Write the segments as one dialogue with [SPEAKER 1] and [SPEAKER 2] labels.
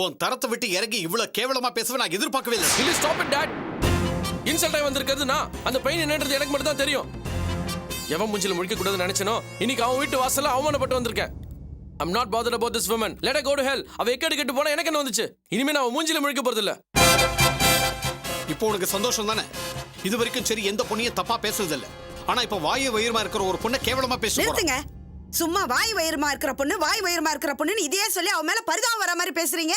[SPEAKER 1] உன் தரத்தை விட்டு இறங்கி இவ்வளவு கேவலமா பேசவே நான் எதிர்பார்க்கவே இல்லை.
[SPEAKER 2] Will you stop it dot? Insult ஆகி வந்திருக்கிறது நான். அந்த பையன் என்னன்றது எனக்கு மட்டும் தான் தெரியும். எவன் மூஞ்சில முழிக்க கூடாதுன்னு நினைச்சனோ இன்னைக்கு அவன் வீட்டு வாசல்ல அவமானப்பட்டு வந்திருக்கேன். I'm not bothered about this woman. Let her go to hell. அவ எக்கடி கெட்டு போனா எனக்கு என்ன வந்துச்சு? இனிமே நான் அவன் மூஞ்சில முழிக்க போறது இல்ல.
[SPEAKER 1] இப்போ உனக்கு சந்தோஷம் தானே? இது வரைக்கும் சரி எந்த பொண்ணையும் தப்பா பேசுறது இல்ல. ஆனா இப்ப வாய் வயிறுமா இருக்கிற ஒரு பொண்ணை கேவலமா பேசுறீங்க.
[SPEAKER 3] நிறுத்துங்க. சும்மா வாய் வயிறுமா இருக்கிற பொண்ணு வாய் வயிறுமா இருக்கிற பொண்ணுன்னு இதையே சொல்லி அவ மேல பரிதாபம் வர மாதிரி பேசுறீங்க.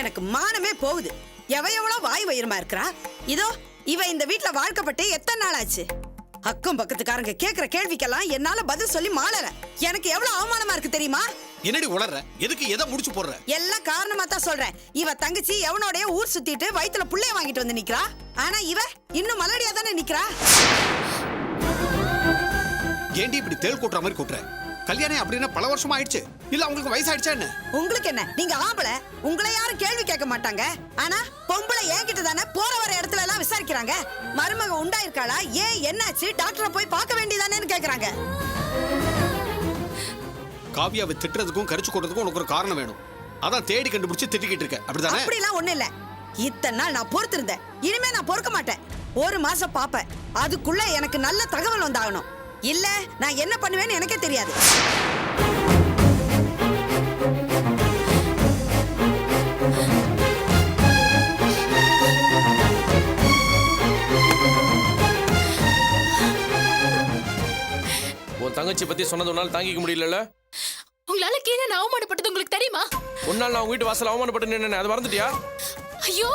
[SPEAKER 3] எனக்கு மானமே போகுது. எவ்வளோ வாய் வயிறுமா இருக்கிறா? இதோ இவ இந்த வீட்டுல வாழ்க்கப்பட்டு எத்தனை நாள் ஆச்சு? அக்கம் பக்கத்துக்காரங்க கேக்குற கேள்விக்கெல்லாம் என்னால பதில் சொல்லி மாளற. எனக்கு எவ்வளவு அவமானமா இருக்கு தெரியுமா?
[SPEAKER 1] என்னடி உளறற? எதுக்கு எதை முடிச்சு போடுற?
[SPEAKER 3] எல்லாம் காரணமா தான் சொல்றேன். இவ தங்கச்சி எவனோடய ஊர் சுத்திட்டு வயித்துல புள்ளைய வாங்கிட்டு வந்து நிக்கிறா. ஆனா இவ இன்னும் மலடியா தானே நிக்கிறா.
[SPEAKER 1] ஏண்டி இப்படி தேள் கூட்டுற மாதிரி கூட்டுற? கல்யாணம் அப்படின்னா பல வருஷமா ஆயிடுச்சு. இல்ல உங்களுக்கு வயசாயிடுச்சா என்ன?
[SPEAKER 3] உங்களுக்கு என்ன? நீங்க ஆம்பளை, உங்களை யாரும் கேள்வி கேட்க மாட்டாங்க. ஆனா பொம்பளை என்கிட்ட தானே போற வர இடத்துல எல்லாம் விசாரிக்கிறாங்க. மருமக உண்டாயிருக்காளா, ஏன் என்னாச்சு, டாக்டரை போய் பார்க்க வேண்டியதானேன்னு கேக்குறாங்க.
[SPEAKER 1] காவியாவை திட்டுறதுக்கும் கரிச்சு கொண்டதுக்கும் உனக்கு ஒரு காரணம் வேணும். அதான் தேடி கண்டுபிடிச்சு திட்டிக்கிட்டு இருக்க. அப்படிதானே?
[SPEAKER 3] அப்படிலாம் ஒண்ணு இல்ல. இத்தனை நாள் நான் பொறுத்திருந்தேன். இனிமே நான் பொறுக்க மாட்டேன். ஒரு மாசம் பாப்பேன். அதுக்குள்ள எனக்கு நல்ல தகவல் வந்தாகணும். இல்ல நான் என்ன பண்ணுவேன்னு எனக்கே தெரியாது.
[SPEAKER 2] உன் தங்கச்சி பத்தி சொன்னது உன்னால தாங்கிக்க முடியல.
[SPEAKER 4] உங்களால கீழே நான் அவமானப்பட்டது உங்களுக்கு தெரியுமா?
[SPEAKER 2] உன்னால நான் உங்க வீட்டு வாசல் அவமானப்பட்டு நின்னு அதை மறந்துட்டியா?
[SPEAKER 4] ஐயோ,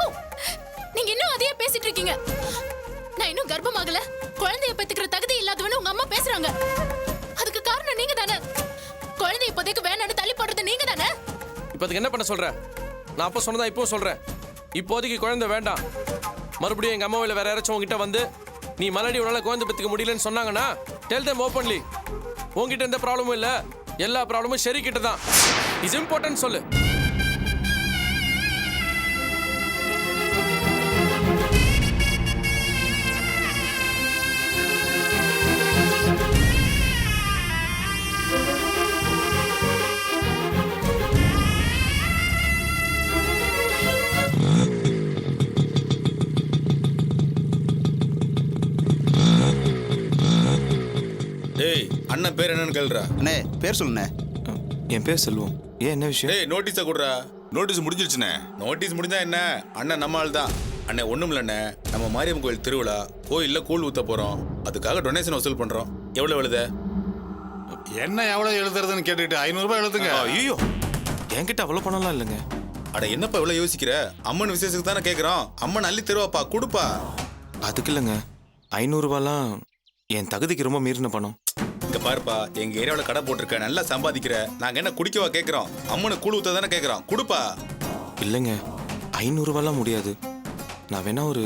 [SPEAKER 4] நீங்க இன்னும் அதையே பேசிட்டு இருக்கீங்க. நான் இன்னும் கர்ப்பமாகல, குழந்தைய பெத்துக்கிற தகுதி இல்லாதவன்னு உங்க அம்மா பேசுறாங்க. அதுக்கு காரணம் நீங்க தானே. குழந்தைய இப்போதைக்கு வேணான்னு தள்ளி போடுறது நீங்க தானே.
[SPEAKER 2] இப்போதைக்கு என்ன பண்ண சொல்ற? நான் அப்போ சொன்னதா இப்போ சொல்றேன். இப்போதைக்கு குழந்தை வேண்டாம். மறுபடியும் எங்க அம்மாவில வேற யாராச்சும் உங்ககிட்ட வந்து நீ மலடி உன்னால குழந்தை பெத்துக்க முடியலன்னு சொன்னாங்கன்னா டெல் them openly. உங்ககிட்ட எந்த ப்ராப்ளமும் இல்ல, எல்லா ப்ராப்ளமும் சரி கிட்ட தான். இஸ் இம்பார்ட்டன்ட் சொல்லு.
[SPEAKER 5] டேய், அண்ணன் பேர் என்னன்னு கேளுடா.
[SPEAKER 6] அண்ணே பேர் சொல்லுண்ணே.
[SPEAKER 7] என் பேர் செல்வம். ஏன் என்ன விஷயம்?
[SPEAKER 5] டேய், நோட்டீஸை கொடுறா.
[SPEAKER 8] நோட்டீஸ் முடிஞ்சிருச்சுண்ணே.
[SPEAKER 5] நோட்டீஸ் முடிஞ்சா என்ன, அண்ணன் நம்ம ஆள் தான். அண்ணே ஒண்ணும் இல்லண்ணே, நம்ம மாரியம்மன் கோயில் திருவிழா கோயில்ல கூழ் ஊத்த போறோம். அதுக்காக டொனேஷன் வசூல் பண்றோம். எவ்வளவு எழுத?
[SPEAKER 8] என்ன எவ்வளவு எழுதுறதுன்னு கேட்டுட்டு 500 ரூபாய் எழுதுங்க.
[SPEAKER 7] ஐயோ, என்கிட்ட அவ்வளவு பணம்லாம் இல்லைங்க.
[SPEAKER 5] அட என்னப்பா இவ்வளவு யோசிக்கிற? அம்மன் விசேஷத்துக்கு தானே கேக்குறோம். அம்மன் அள்ளி தருவாப்பா, கொடுப்பா.
[SPEAKER 7] அதுக்கு இல்லைங்க, 500 ரூபாய்லாம் என் தகுதிக்கு ரொம்ப மீறின பணம்.
[SPEAKER 5] இங்க பாருப்பா, எங்க ஏரியாவில் கடை போட்டிருக்க, நல்லா சம்பாதிக்கிற. நாங்க என்ன குடிக்கவா கேட்கிறோம்? அம்மனுக்கு கூழ் ஊத்த தானே கேட்கிறோம், கொடுப்பா.
[SPEAKER 7] இல்லைங்க, 500 ரூபாய்லாம் முடியாது. நான் வேணா ஒரு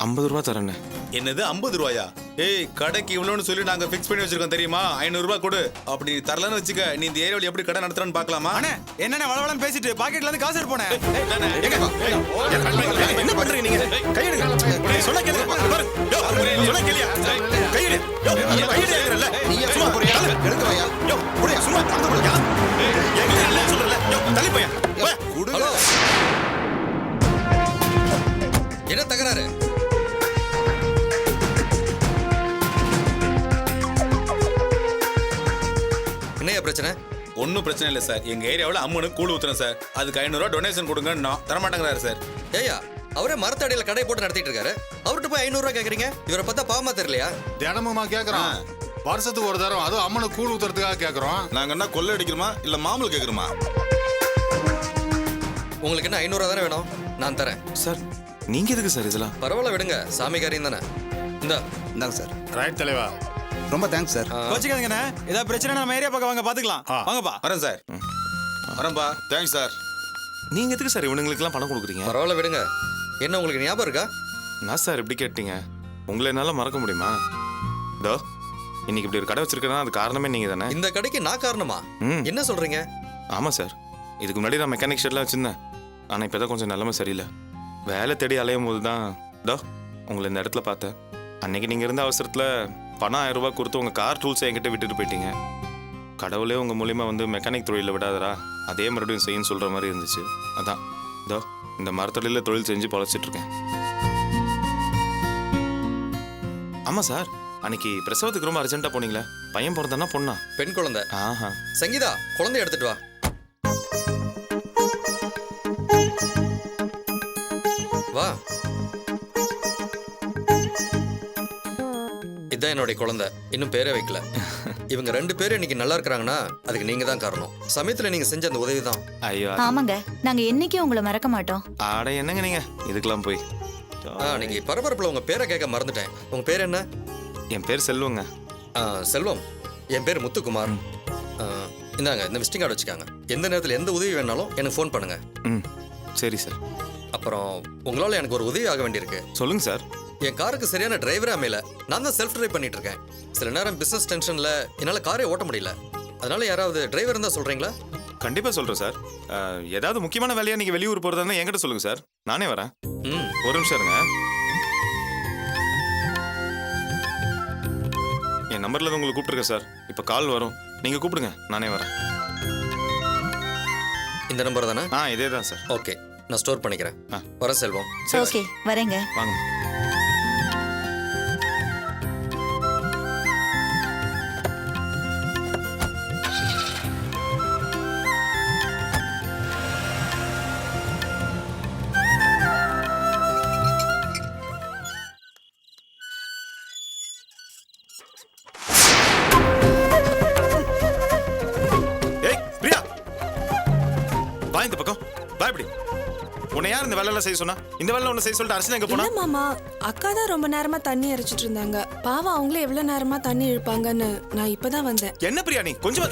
[SPEAKER 7] 50 ரூபா தரேண்ணே.
[SPEAKER 5] என்னது 50 ரூபாயா? ஏய், கடைக்கு இவ்வளோன்னு சொல்லி நாங்க ஃபிக்ஸ் பண்ணி வச்சிருக்கோம் தெரியுமா? 500 ரூபாய் கொடு. அப்படி நீ தரலன்னு வச்சுக்க, நீ இந்த ஏரியாவில் எப்படி கடை நடத்துறன்னு பார்க்கலாமா?
[SPEAKER 6] அண்ணே என்னண்ணே வளவளன்னு பேசிட்டு பாக்கெட்ல இருந்து காசு எடுப்போனே.
[SPEAKER 7] என்ன பண்றீங்க நீங்க? கையெடு. சொல்ல கேளுங்க. சொல்ல கேளியா? கையெடு. கையெடு கேக்குறல்ல.
[SPEAKER 6] நீயே சும்மா போறியா? எடுத்து வாயா.
[SPEAKER 7] யோ, புடியா சும்மா தந்து போறியா? எங்க இல்ல சொல்றல. யோ, தள்ளி போயா.
[SPEAKER 6] குடு.
[SPEAKER 9] என்ன தகராறு? என்னையா பிரச்சனை?
[SPEAKER 5] ஒன்றும் பிரச்சனை இல்லை சார். எங்க ஏரியாவில் அம்மனுக்கு கூழ் ஊத்துறேன் சார். அதுக்கு 500 ரூபாய் டொனேஷன் கொடுங்க. தரமாட்டேங்கிறாரு சார்.
[SPEAKER 9] ஏயா, அவரே மரத்தடியில கடை போட்டு நடத்திட்டு இருக்காரு. அவர்கிட்ட போய் 500 ரூபாய் கேக்குறீங்க? இவரை பார்த்தா பாவமா தெரியலையா?
[SPEAKER 8] தினமுமா கேக்குறோம். வருஷத்துக்கு ஒரு தரம், அதுவும் அம்மனுக்கு கூழ் ஊத்துறதுக்காக கேக்குறோம்.
[SPEAKER 10] நாங்க என்ன கொள்ளை அடிக்கிறோமா இல்ல மாமூல் கேக்குறோமா?
[SPEAKER 9] உங்களுக்கு என்ன 500 ரூபாய் தானே வேணும்? நான் தரேன்
[SPEAKER 7] சார். நீங்க எதுக்கு சார் இதெல்லாம்?
[SPEAKER 9] பரவாயில்ல விடுங்க, சாமி காரியம் தானே.
[SPEAKER 6] இந்தாங்க சார்.
[SPEAKER 8] ரைட் தலைவா.
[SPEAKER 6] ரொம்ப தேங்க்ஸ் சார்.
[SPEAKER 11] கோச்சிக்காதீங்கண்ணே, ஏதாவது பிரச்சனை நம்ம ஏரியா பக்கம் வாங்க பாத்துக்கலாம். வாங்கப்பா.
[SPEAKER 5] வரேன் சார். வரேன்பா.
[SPEAKER 10] Thanks sir.
[SPEAKER 7] நீங்க எதுக்கு சார் இவனுங்களுக்குலாம் பணம் கொடுக்குறீங்க?
[SPEAKER 9] பரவாயில்ல விடுங்க. என்ன உங்களுக்கு ஞாபகம் இருக்கா?
[SPEAKER 7] நான் சார் இப்படி கேட்டீங்க, உங்களை என்னால மறக்க முடியுமா? இதோ இன்னைக்கு இப்படி ஒரு கடை வச்சிருக்கேன்னா அது காரணமே நீங்க தானே.
[SPEAKER 9] இந்த கடைக்கு நான் காரணமா? என்ன சொல்றீங்க?
[SPEAKER 7] ஆமா சார். இதுக்கு முன்னாடி நான் மெக்கானிக் ஷெட்லாம் வச்சிருந்தேன். ஆனா இப்பதான் கொஞ்சம் நிலைமை சரியில்லை. வேலை தேடி அலையும் போது தான் இதோ உங்களை இந்த இடத்துல பார்த்தேன். அன்னைக்கு நீங்க இருந்த அவசரத்துல பணம் 1000 ரூபாய் கொடுத்து உங்க கார் டூல்ஸை என்கிட்ட விட்டுட்டு போயிட்டீங்க. கடவுளே உங்கள் மூலியமா வந்து மெக்கானிக் தொழிலில் விடாதரா, அதே மறுபடியும் செய்யுன்னு சொல்கிற மாதிரி இருந்துச்சு. அதான் இதோ இந்த மரத்தொழிலில் தொழில் செஞ்சு பொழைச்சிட்ருக்கேன். ஆமாம் சார், அன்னைக்கு பிரசவத்துக்கு ரொம்ப அர்ஜென்ட்டாக போனீங்களே, பையன் பிறந்தானா பொண்ணா?
[SPEAKER 9] பெண் குழந்தை.
[SPEAKER 7] ஆஹா.
[SPEAKER 9] சங்கீதா, குழந்தைய எடுத்துட்டு வா. வா. இதான் என்னுடைய குழந்தை, இன்னும் பேரே வைக்கல. இவங்க 2 பேரும் இன்னைக்கு நல்லா இருக்கிறாங்கன்னா அதுக்கு நீங்க தான் காரணம். சமயத்துல நீங்க செஞ்ச அந்த உதவி தான்.
[SPEAKER 7] ஐயோ.
[SPEAKER 12] ஆமாங்க, நாங்க என்னைக்கும் உங்களை மறக்க மாட்டோம்.
[SPEAKER 7] ஆட என்னங்க நீங்க இதுக்கெல்லாம் போய்.
[SPEAKER 9] நீங்க பரபரப்புல உங்க பேரை கேட்க மறந்துட்டேன். உங்க பேர் என்ன?
[SPEAKER 7] என் பேர் செல்வங்க.
[SPEAKER 9] செல்வம். என் பேர் முத்துக்குமார். இந்தாங்க இந்த விசிட்டிங் கார்டு வச்சுக்காங்க. எந்த நேரத்தில் எந்த உதவி வேணாலும் எனக்கு ஃபோன் பண்ணுங்க.
[SPEAKER 7] ம் சரி சார்.
[SPEAKER 9] அப்புறம் உங்களால் எனக்கு ஒரு உதவி ஆக வேண்டியிருக்கு.
[SPEAKER 7] சொல்லுங்க சார்.
[SPEAKER 9] என் காருக்கு சரியான டிரைவரே அமையல. நான் தான் செல்ஃப் டிரைவ் பண்ணிட்டு இருக்கேன். சில நேரம் பிசினஸ் டென்ஷன்ல என்னால் காரே ஓட்ட முடியல. அதனால யாராவது டிரைவர் இருந்தா சொல்றீங்களா?
[SPEAKER 7] கண்டிப்பா சொல்றேன் சார். ஏதாவது முக்கியமான வேலையா நீங்க வெளியூர் போறதா என்கிட்ட சொல்லுங்க சார், நானே வரேன். ஒரு நிமிஷம் இருங்க. என் நம்பர்ல தான் உங்களுக்கு கூப்பிட்டுருக்கேன் சார். இப்போ கால் வரும், நீங்க கூப்பிடுங்க, நானே வரேன்.
[SPEAKER 9] இந்த நம்பர் தானே?
[SPEAKER 7] இதே தான் சார்.
[SPEAKER 9] ஓகே, நான் ஸ்டோர் பண்ணிக்கிறேன். வர செல்வம்.
[SPEAKER 12] ஓகே, வரேங்க.
[SPEAKER 7] வாங்க. இந்த பக்கம் பயப்படி. உன்னை யார் இந்த வேலையெல்லாம் செய்ய சொன்னா? இந்த வேலை ஒண்ணு செய்ய சொல்லிட்டு அர்ச்சனா எங்க போனா?
[SPEAKER 13] இல்ல மாமா, அக்கா தான் ரொம்ப நேரமா தண்ணி இறைச்சிட்டு இருந்தாங்க. பாவம் அவங்களே எவ்வளவு நேரமா தண்ணி இழுப்பாங்கன்னு நான் இப்பதான் வந்தேன்.
[SPEAKER 7] என்ன பிரியா நீ கொஞ்சமா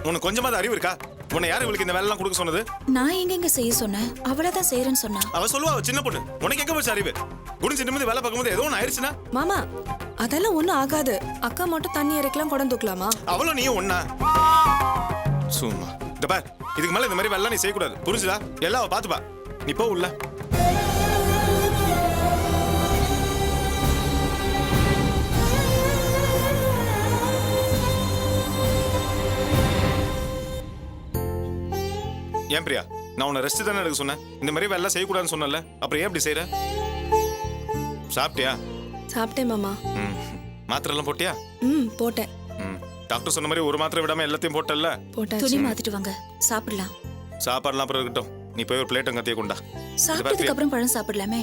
[SPEAKER 7] உனக்கு கொஞ்சமாவது அறிவு இருக்கா? உன்னை யார் இவளுக்கு இந்த வேலை எல்லாம் கொடுக்க சொன்னது?
[SPEAKER 12] நான் எங்க செய்ய சொன்னேன், அவளதான் செய்யறேன்னு சொன்னா.
[SPEAKER 7] அவ சொல்லுவா, அவ சின்ன பொண்ணு, உனக்கு எங்க போச்சு அறிவு? குடிஞ்சு நிமிந்து வேலை பார்க்கும்போது ஏதோ ஒன்று ஆயிடுச்சுன்னா?
[SPEAKER 13] மாமா அதெல்லாம் ஒண்ணும் ஆகாது. அக்கா மட்டும் தண்ணி இறைக்கலாம், குடம் தூக்கலாமா?
[SPEAKER 7] அவளும் நீயும் ஒண்ணா? சும்மா இந்த பார், இதுக்கு மேல இந்த மாதிரி வேலை நீ செய்யக்கூடாது, புரிஞ்சுதா? எல்லாம் அவ பாத்துப்பா, நீ போ உள்ள. ஏன் பிரியா, நான் உன்னை ரெஸ்ட் தானே எடுக்க சொன்னேன். இந்த மாதிரி வேலை செய்யக்கூடாதுன்னு சொன்னல, அப்புறம் ஏன் இப்படி செய்யற? சாப்பிட்டியா?
[SPEAKER 13] சாப்பிட்டேன் மாமா.
[SPEAKER 7] மாத்திரை எல்லாம் போட்டியா?
[SPEAKER 13] போட்டேன்.
[SPEAKER 7] டாக்டர் சொன்ன மாதிரி ஒரு மாத்திரை விடாம எல்லாத்தையும் போட்டல.
[SPEAKER 12] துணி மாத்திட்டு வாங்க, சாப்பிடலாம்.
[SPEAKER 7] சாப்பாடுலாம் அப்புறம் இருக்கட்டும், நீ போய் ஒரு பிளேட் கத்திய கொண்டா.
[SPEAKER 12] சாப்பிட்டதுக்கு அப்புறம் பழம் சாப்பிடலாமே.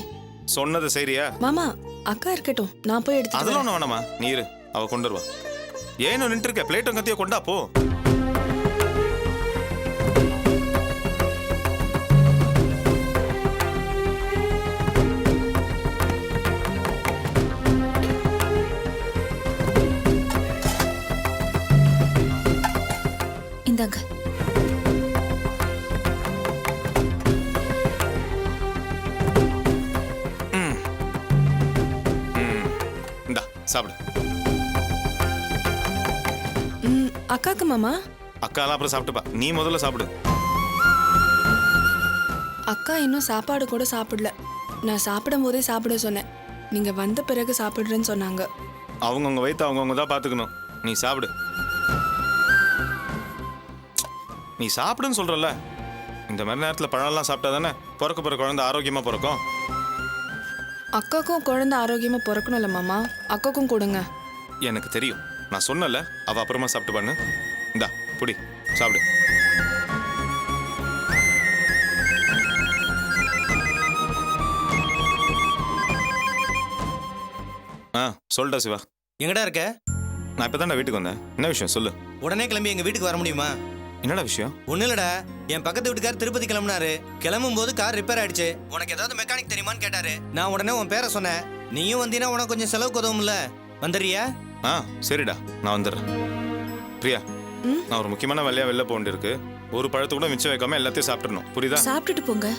[SPEAKER 7] சொன்னது சரியா?
[SPEAKER 13] மாமா அக்கா இருக்கட்டும், நான் போய் எடுத்து.
[SPEAKER 7] அதெல்லாம் ஒண்ணு வேணாமா, நீ இரு, அவ கொண்டு வருவா. ஏன்னு நின்று இருக்க, பிளேட் கத்திய கொண்டா போ.
[SPEAKER 12] இந்தாங்க.
[SPEAKER 7] இந்தா சாப்பிடு.
[SPEAKER 13] அக்காக்கு மாமா?
[SPEAKER 7] அக்காலாம் அப்புறம் சாப்பிட்டுப்பா, நீ முதல்ல சாப்பிடு.
[SPEAKER 13] அக்கா இன்னும் சாப்பாடு கூட சாப்பிடல. நான் சாப்பிடும் போதே சாப்பிட சொன்னேன். நீங்க வந்த பிறகு சாப்பிடுறேன்னு சொன்னாங்க.
[SPEAKER 7] அவங்கவுங்க வயிற்று அவங்கவுங்க தான் பார்த்துக்கணும். நீ சாப்பிடு. நீ சாப்பிடுன்னு சொல்றல, இந்த மாதிரி நேரத்தில் பழம்லாம் சாப்பிட்டா தானே பிறக்க போகிற குழந்தை ஆரோக்கியமா பிறக்கும்.
[SPEAKER 13] அக்காக்கும் குழந்தை ஆரோக்கியமா பிறக்கணும்ல மாமா, அக்காக்கும் கொடுங்க.
[SPEAKER 7] எனக்கு தெரியும், நான் சொன்னல, அவ அப்புறமா சாப்பிட்டு பண்ணு. இந்தா புடி, சாப்பிடு. சொல்டா சிவா.
[SPEAKER 11] எங்கடா இருக்க?
[SPEAKER 7] நான் இப்பதான் வீட்டுக்கு வந்தேன். என்ன விஷயம் சொல்லு.
[SPEAKER 11] உடனே கிளம்பி எங்க வீட்டுக்கு வர முடியுமா?
[SPEAKER 7] என்னடா விஷயம்?
[SPEAKER 11] ஒண்ணு இல்லடா, என் பக்கத்து வீட்டுக்காரர் திருப்பதி கிளம்புனாரு. கிளம்பும் போது கார் ரிப்பேர் ஆயிடுச்சு. உனக்கு ஏதாவது மெக்கானிக் தெரியுமான்னு கேட்டாரு. நான் உடனே உன் பேரை சொன்னேன். நீயும் வந்தீனா உனக்கு கொஞ்சம் செலவுக்கு உதவும்ல, வந்துடுறியா?
[SPEAKER 7] சரிடா, நான் வந்துடுறேன். பிரியா, நான் ஒரு முக்கியமான வேலையா வெளில போக வேண்டியிருக்கு. ஒரு பழத்தை கூட மிச்சம் வைக்காம எல்லாத்தையும் சாப்பிட்டுறணும், புரியுதா?
[SPEAKER 12] சாப்பிட்டுட்டு போங்க.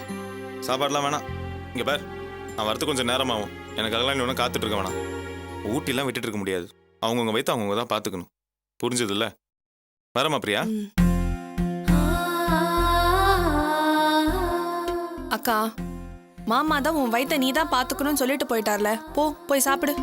[SPEAKER 7] சாப்பாடுலாம் வேணாம். இங்க பார், நான் வரது கொஞ்சம் நேரமாகும். எனக்கு அதெல்லாம் நீ ஒன்றும் காத்துட்டு இருக்க வேணாம். ஊட்டிலாம் விட்டுட்டு இருக்க முடியாது. அவங்கவுங்க வைத்து அவங்கவுங்க தான் பார்த்துக்கணும், புரிஞ்சதில்ல? வரமா பிரியா?
[SPEAKER 13] அக்கா, மாமா தான் உன் வயித்தை நீ தான் பாத்துக்கணும்னு சொல்லிட்டு போயிட்டார்ல, போய் சாப்பிடு.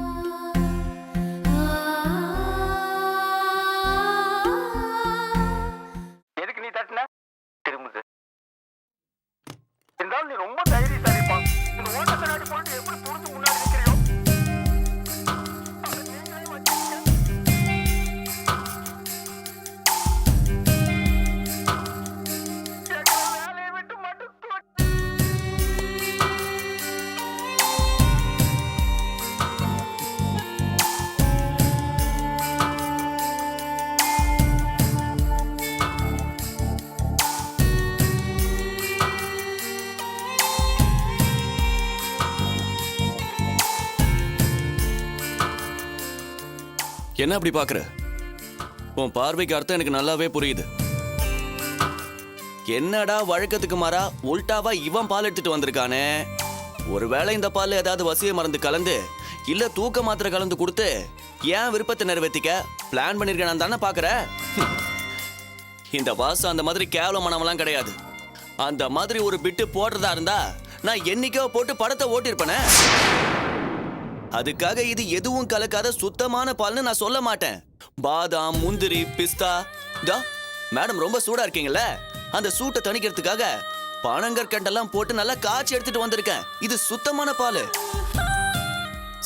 [SPEAKER 14] என்ன அப்படி பாக்குற? உன் பார்வைக்கு அர்த்தம் எனக்கு நல்லாவே புரியுது. என்னடா வழக்கத்துக்கு மாறா உல்டாவா இவன் பால் எடுத்துட்டு வந்திருக்கானே. ஒருவேளை இந்த பால் ஏதாவது வசிய மருந்து கலந்து இல்ல தூக்க மாத்திரை கலந்து கொடுத்து ஏன் விருப்பத்தை நிறைவேற்றிக்க பிளான் பண்ணிருக்கேன் தானே பாக்குற. இந்த வாசு அந்த மாதிரி கேவலமானவெல்லாம் கிடையாது. அந்த மாதிரி ஒரு பிட்டு போடுறதா இருந்தா நான் என்னைக்கோ போட்டு படத்தை ஓட்டிருப்பேனே. அதுக்காக இது எதுவும் கலக்காத சுத்தமான பால்னு நான் சொல்ல மாட்டேன். பாதாம், முந்திரி, பிஸ்தா. மேடம் ரொம்ப சூடா இருக்கீங்கல்ல, அந்த சூட்டை தணிக்கிறதுக்காக பனங்கற்கண்டெல்லாம் போட்டு நல்லா காய்ச்சி எடுத்துட்டு வந்திருக்கேன். இது சுத்தமான பால்.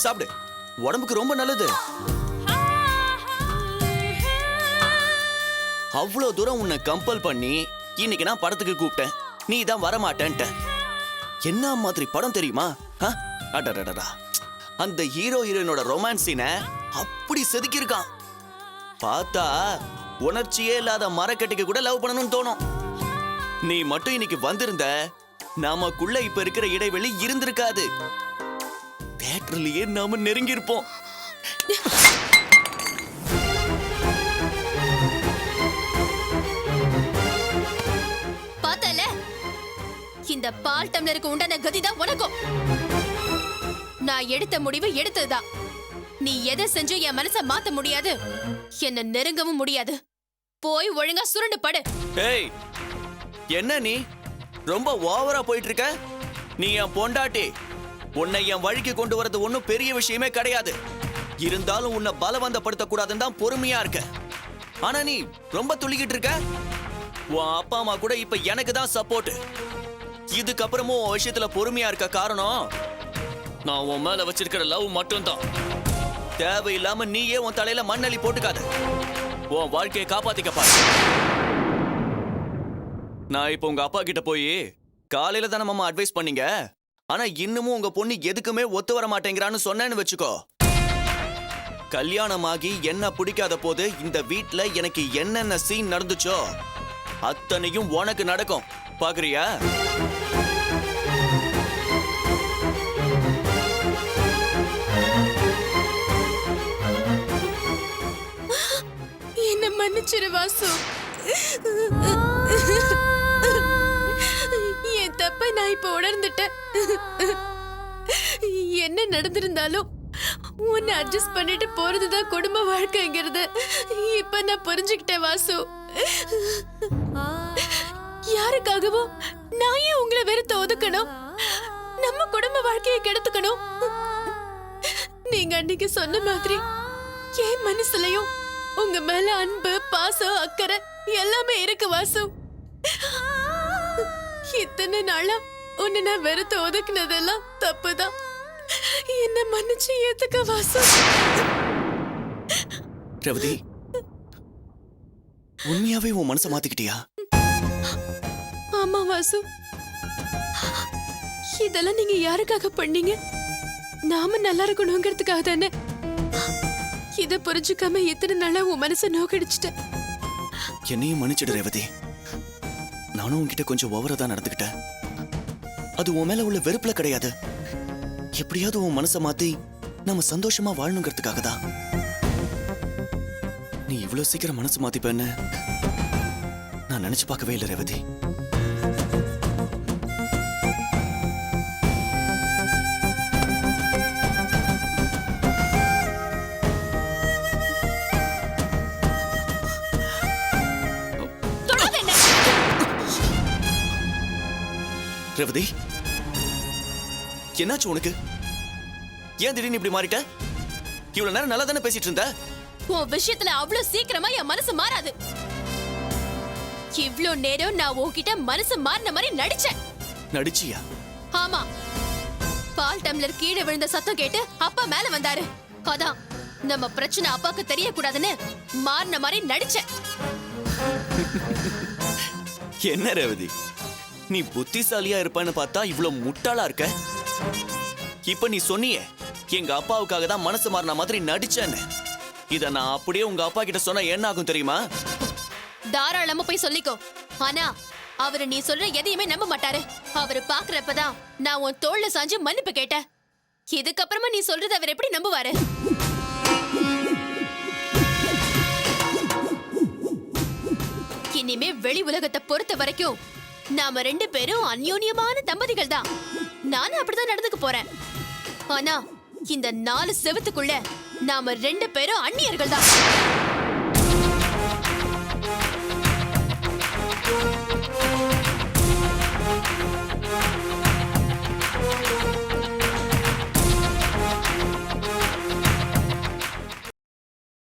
[SPEAKER 14] சாப்பிடு, உடம்புக்கு ரொம்ப நல்லது. அவ்வளோ தூரம் உன்னை கம்பல் பண்ணி இன்னைக்கு நான் படத்துக்கு கூப்பிட்டேன். நீ தான் வரமாட்டேன்ட்ட. என்ன மாதிரி படம் தெரியுமா? அடடடா, அந்த ஹீரோ ஹீரோயினோட ரொமான்ஸ் சீனை அப்படி செதுக்கியிருக்கான். பார்த்தா உணர்ச்சியே இல்லாத மரக்கட்டைக்கு கூட லவ் பண்ணணும்னு தோணும். நீ மட்டும் இன்னைக்கு வந்திருந்த நமக்குள்ள இப்ப இருக்கிற இடைவெளி இருந்திருக்காது. தியேட்டர்லயே நாம நெருங்கி இருப்போம்.
[SPEAKER 4] பார்த்தல, இந்த பால் டம்ளருக்கு உண்டான கதிதான் உனக்கும். நான் எடுத்த முடிவு எடுத்ததுதான். நீ எதை செஞ்சு என் மனசை மாத்த முடியாது, என்ன நெருங்கவும் முடியாது. போய் ஒழுங்கா சுருண்டு படு.
[SPEAKER 14] ஏய், என்ன நீ ரொம்ப ஓவரா போயிட்டு இருக்க? நீ என் பொண்டாட்டி. உன்னை என் வழிக்கு கொண்டு வரது ஒன்னும் பெரிய விஷயமே கிடையாது. இருந்தாலும் உன்னை பலவந்தப்படுத்த கூடாதுன்னு தான் பொறுமையா இருக்க. ஆனா நீ ரொம்ப துள்ளிக்கிட்டு இருக்க. உன் அப்பா அம்மா கூட இப்ப எனக்கு தான் சப்போர்ட். இதுக்கப்புறமும் உன் விஷயத்துல பொறுமையா இருக்க காரணம் நான் உன் மேல வச்சிருக்கிற லவ் மட்டும்தான். தேவையில்லாம நீயே உன் தலையில மண்ணள்ளி போட்டுக்காத. உன் வாழ்க்கையை காப்பாத்திக்க பாரு. நான் இப்ப உங்க அப்பா கிட்ட போய் காலையில தானே மாமா அட்வைஸ் பண்ணீங்க, ஆனா இன்னமும் உங்க பொண்ணு எதுக்குமே ஒத்து வர மாட்டேங்கிறான்னு சொன்னேன்னு வச்சுக்கோ. கல்யாணமாகி என்ன பிடிக்காத போது இந்த வீட்ல எனக்கு என்னென்ன சீன் நடந்துச்சோ அத்தனையும் உனக்கு நடக்கும். பாக்குறியா?
[SPEAKER 13] என்ன மன்னிச்சிரு வாசு. என் தப்ப நான் இப்ப உணர்ந்துட்டேன். என்ன நடந்திருந்தாலும் உன்னை அட்ஜஸ்ட் பண்ணிட்டு போறதுதான் குடும்ப வாழ்க்கைங்கிறது இப்ப நான் புரிஞ்சுக்கிட்டேன் வாசு. யாருக்காகவும் நான் ஏன் உங்களை வெறுத்து ஒதுக்கணும்? நம்ம குடும்ப வாழ்க்கையை கெடுத்துக்கணும்? நீங்க அன்னைக்கு சொன்ன மாதிரி என் மனசுலயும் உங்க மேல அன்பு, பாசம், அக்கறை எல்லாமே இருக்கு வாசு. இத்தனை நாளா உன்னை நான் வெறுத்து ஒதுக்குனதெல்லாம் தப்புதான். என்ன மன்னிச்சு ஏத்துக்க வாசு.
[SPEAKER 14] ரவதி, உண்மையாவே உன் மனசை மாத்திக்கிட்டியா?
[SPEAKER 13] ஆமா வாசு, இதெல்லாம் நீங்க யாருக்காக பண்ணீங்க? நாம நல்லா இருக்கணுங்கிறதுக்காக தானே. இத புரிஞ்சுக்காம எத்தனை நாளா உன் மனசை நோக்கடிச்சிட்டேன்.
[SPEAKER 14] என்னையும் மன்னிச்சிடு ரேவதி. நானும் உன்கிட்ட கொஞ்சம் ஓவரா தான் நடந்துக்கிட்டேன். அது உன் மேல உள்ள வெறுப்புல கிடையாது. எப்படியாவது உன் மனசை மாத்தி நாம சந்தோஷமா வாழணுங்கிறதுக்காக தான். நீ இவ்வளவு சீக்கிரம் மனசு மாத்திப்பேன்னு நான் நினைச்சு பார்க்கவே இல்லை ரேவதி. ரேவதி, என்னாச்சு உனக்கு? ஏன் திடீர்னு இப்படி மாறிட்ட? இவ்வளவு நேரம் நல்லா தானே பேசிட்டு இருந்த.
[SPEAKER 4] உன் விஷயத்துல அவ்வளவு சீக்கிரமா என் மனசு மாறாது. இவ்ளோ நேரம் நான் உன்கிட்ட மனசு மாறின மாதிரி நடிச்சேன்.
[SPEAKER 14] நடிச்சியா?
[SPEAKER 4] ஆமா. பால் டம்ளர் கீழே விழுந்த சத்தம் கேட்டு அப்பா மேல வந்தாரு. அதான் நம்ம பிரச்சனை அப்பாக்கு தெரியக்கூடாதுன்னு மாறின மாதிரி நடிச்சேன்.
[SPEAKER 14] என்ன ரேவதி, நீ புத்திசாலியா இருப்பன்னு பார்த்தா இவ்வளவு முட்டாளா இருக்க. இப்ப நீ சொன்னியே எங்க அப்பாவுக்காக தான் மனசு மாறின மாதிரி நடிச்சேன்னு. இத நான் அப்படியே உங்க அப்பா கிட்ட சொன்னா என்ன ஆகும் தெரியுமா?
[SPEAKER 4] தாராளமா போய் சொல்லிக்கோ. ஆனா அவரு நீ சொல்ற எதையுமே நம்ப மாட்டாரு. அவரு பாக்குறப்பதான் நான் உன் தோள்ல சாஞ்சு மன்னிப்பு கேட்டேன். இதுக்கப்புறமா நீ சொல்றது அவர் எப்படி நம்புவாரு?
[SPEAKER 13] வெளி உலகத்தை பொறுத்த வரைக்கும் நாம 2 பேரும் அந்யோன்யமான தம்பதிகள் தான். நானும் அப்படிதான் நடந்துக்க போறேன். ஆனா இந்த 4 செவத்துக்குள்ள நாம 2 பேரும் அந்நியர்கள் தான்.